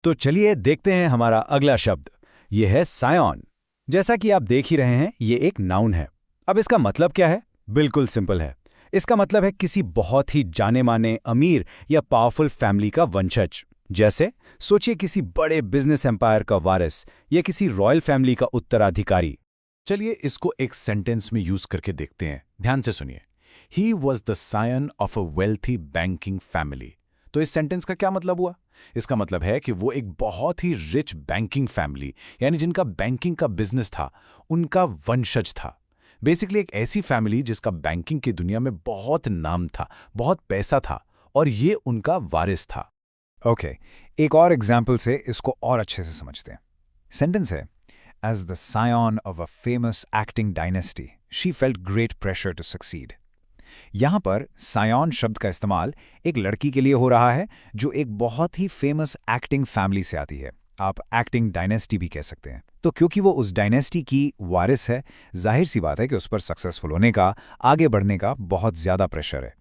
तो चलिए देखते हैं हमारा अगला शब्द। ये है सायॉन। जैसा कि आप देख ही रहे हैं, ये एक नाउन है। अब इसका मतलब क्या है? बिल्कुल सिंपल है। इसका मतलब है किसी बहुत ही जाने माने, अमीर या पावरफुल फैमिली का वंशज। जैसे सोचिए किसी बड़े बिजनेस एम्पायर का वारिस या किसी रॉयल फैमिली का उत्तराधिकारी। चलिए इसको एक सेंटेंस में यूज करके देखते हैं। ध्यान से सुनिए। He was the scion of a wealthy banking family. तो इस सेंटेंस का क्या मतलब हुआ? इसका मतलब है कि वो एक बहुत ही रिच बैंकिंग फैमिली, यानी जिनका बैंकिंग का बिजनेस था, उनका वंशज था। बेसिकली एक ऐसी फैमिली जिसका बैंकिंग की दुनिया में बहुत नाम था, बहुत पैसा था, और ये उनका वारिस था। ओके, एक और एग्जाम्पल से इसको और अच्छे से समझते हैं। सेंटेंस है, as the scion of a famous acting dynasty she felt great pressure to succeed. यहाँ पर सायन शब्द का इस्तेमाल एक लड़की के लिए हो रहा है जो एक बहुत ही फेमस एक्टिंग फैमिली से आती है। आप एक्टिंग डायनेस्टी भी कह सकते हैं। तो क्योंकि वो उस डायनेस्टी की वारिस है, जाहिर सी बात है कि उस पर सक्सेसफुल होने का, आगे बढ़ने का बहुत ज्यादा प्रेशर है।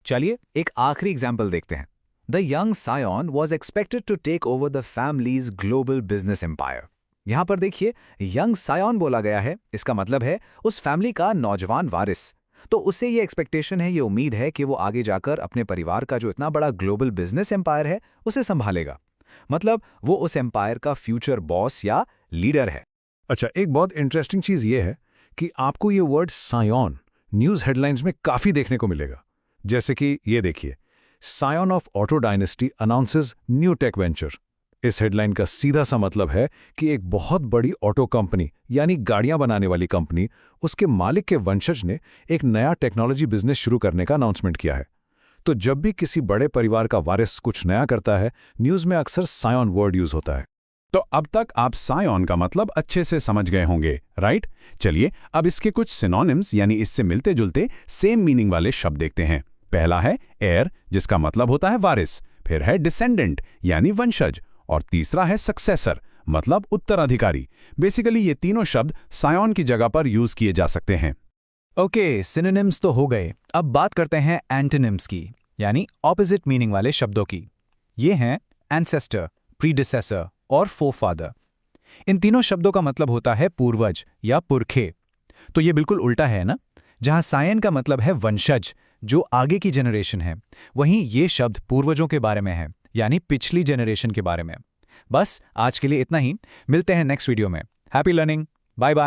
चलिए एक आखिरी एग्जाम्पल देखते हैं। The young scion was expected to take over the family's global business empire. यहां पर देखिए, यंग सायॉन बोला गया है। इसका मतलब है उस फैमिली का नौजवान वारिस। तो उससे ये एक्सपेक्टेशन है, ये उम्मीद है कि वो आगे जाकर अपने परिवार का जो इतना बड़ा ग्लोबल बिजनेस एम्पायर है, उसे संभालेगा। मतलब वो उस एम्पायर का फ्यूचर बॉस या लीडर है। अच्छा, एक बहुत इंटरेस्टिंग चीज ये है कि आपको ये वर्ड सायॉन न्यूज हेडलाइंस में काफी देखने को मिलेगा। जैसे कि ये देखिए, scion of auto dynasty announces new tech venture. इस हेडलाइन का सीधा सा मतलब है कि एक बहुत बड़ी ऑटो कंपनी, यानी गाड़ियां बनाने वाली कंपनी, उसके मालिक के वंशज ने एक नया टेक्नोलॉजी बिजनेस शुरू करने का अनाउंसमेंट किया है। तो जब भी किसी बड़े परिवार का वारिस कुछ नया करता है, न्यूज में अक्सर सायॉन वर्ड यूज होता है। तो अब तक आप सायॉन का मतलब अच्छे से समझ गए होंगे, राइट? चलिए अब इसके कुछ सिनोनिम्स यानी इससे मिलते जुलते सेम मीनिंग वाले शब्द देखते हैं। पहला है एयर, जिसका मतलब होता है वारिस। फिर है डिसेंडेंट यानी वंशज। और तीसरा है सक्सेसर, मतलब उत्तराधिकारी। बेसिकली ये तीनों शब्द सायॉन की जगह पर यूज किए जा सकते हैं। ओके, सिनोनिम्स तो हो गए। अब बात करते हैं एंटोनिम्स की, यानी ऑपोजिट मीनिंग वाले शब्दों की। ये हैं एंसेस्टर, प्रीडिसेसर और फोरफादर। इन तीनों शब्दों का मतलब होता है पूर्वज या पुरखे। तो ये बिल्कुल उल्टा है ना? जहां सायन का मतलब है वंशज, जो आगे की जनरेशन है, वहीं ये शब्द पूर्वजों के बारे में है, यानी पिछली जनरेशन के बारे में। बस आज के लिए इतना ही। मिलते हैं नेक्स्ट वीडियो में। Happy learning. Bye bye.